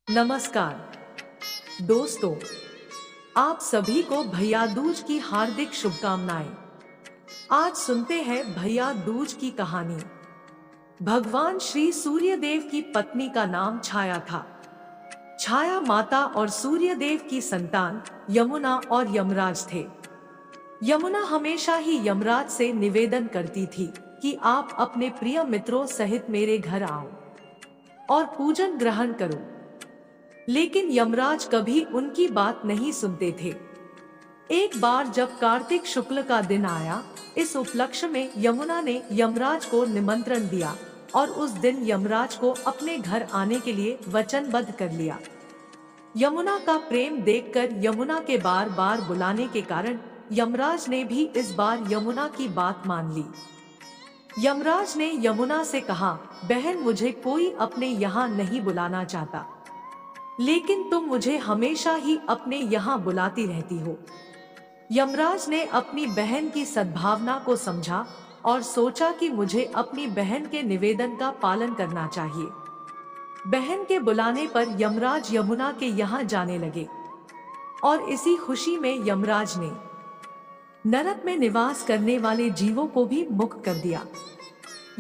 नमस्कार दोस्तों, आप सभी को भैया दूज की हार्दिक शुभकामनाएं। आज सुनते हैं भैया दूज की कहानी। भगवान श्री सूर्यदेव की पत्नी का नाम छाया था। छाया माता और सूर्यदेव की संतान यमुना और यमराज थे। यमुना हमेशा ही यमराज से निवेदन करती थी कि आप अपने प्रिय मित्रों सहित मेरे घर आओ और पूजन ग्रहण करो, लेकिन यमराज कभी उनकी बात नहीं सुनते थे। एक बार जब कार्तिक शुक्ल का दिन आया, इस उपलक्ष्य में यमुना ने यमराज को निमंत्रण दिया और उस दिन यमराज को अपने घर आने के लिए वचनबद्ध कर लिया। यमुना का प्रेम देखकर यमुना के बार बार बुलाने के कारण यमराज ने भी इस बार यमुना की बात मान ली। यमराज ने यमुना से कहा, बहन, मुझे कोई अपने यहाँ नहीं बुलाना चाहता, लेकिन तुम मुझे हमेशा ही अपने यहाँ बुलाती रहती हो। यमराज ने अपनी बहन की सद्भावना को समझा और सोचा कि मुझे अपनी बहन के निवेदन का पालन करना चाहिए। बहन के बुलाने पर यमराज यमुना के यहाँ जाने लगे और इसी खुशी में यमराज ने नरक में निवास करने वाले जीवों को भी मुक्त कर दिया।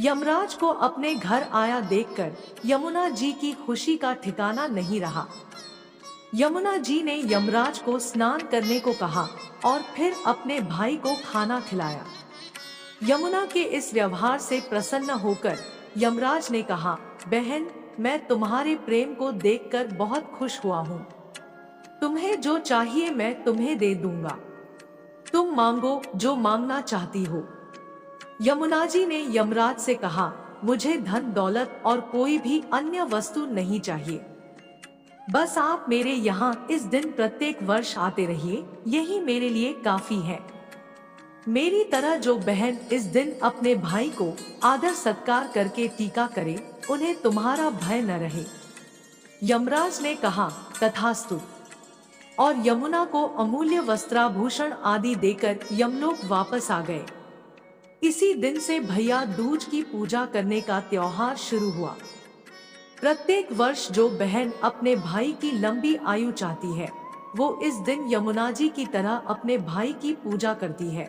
यमराज को अपने घर आया देखकर यमुना जी की खुशी का ठिकाना नहीं रहा। यमुना जी ने यमराज को स्नान करने को कहा और फिर अपने भाई को खाना खिलाया। यमुना के इस व्यवहार से प्रसन्न होकर यमराज ने कहा, बहन, मैं तुम्हारे प्रेम को देखकर बहुत खुश हुआ हूँ। तुम्हें जो चाहिए मैं तुम्हें दे दूंगा। तुम मांगो जो मांगना चाहती हो। यमुना जी ने यमराज से कहा, मुझे धन दौलत और कोई भी अन्य वस्तु नहीं चाहिए। बस आप मेरे यहाँ इस दिन प्रत्येक वर्ष आते रहिए, यही मेरे लिए काफी है। मेरी तरह जो बहन इस दिन अपने भाई को आदर सत्कार करके टीका करे, उन्हें तुम्हारा भय न रहे। यमराज ने कहा, तथास्तु, और यमुना को अमूल्य वस्त्राभूषण आदि देकर यमलोक वापस आ गए। इसी दिन से भैया दूज की पूजा करने का त्योहार शुरू हुआ। प्रत्येक वर्ष जो बहन अपने भाई की लंबी आयु चाहती है, वो इस दिन यमुना जी की तरह अपने भाई की पूजा करती है।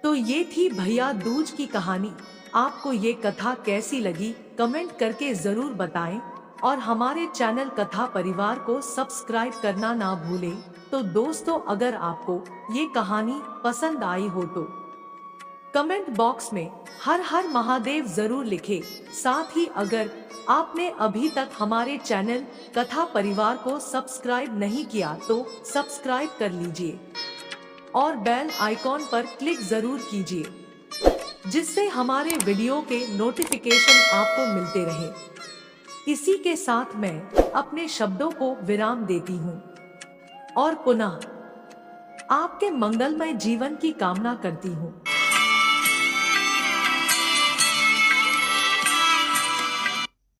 तो ये थी भैया दूज की कहानी। आपको ये कथा कैसी लगी, कमेंट करके जरूर बताएं और हमारे चैनल कथा परिवार को सब्सक्राइब करना ना भूलें। तो दोस्तों, अगर आपको ये कहानी पसंद आई हो तो कमेंट बॉक्स में हर हर महादेव जरूर लिखें। साथ ही अगर आपने अभी तक हमारे चैनल कथा परिवार को सब्सक्राइब नहीं किया तो सब्सक्राइब कर लीजिए और बेल आइकॉन पर क्लिक जरूर कीजिए, जिससे हमारे वीडियो के नोटिफिकेशन आपको मिलते रहे। इसी के साथ मैं अपने शब्दों को विराम देती हूँ और पुनः आपके मंगलमय जीवन की कामना करती हूँ।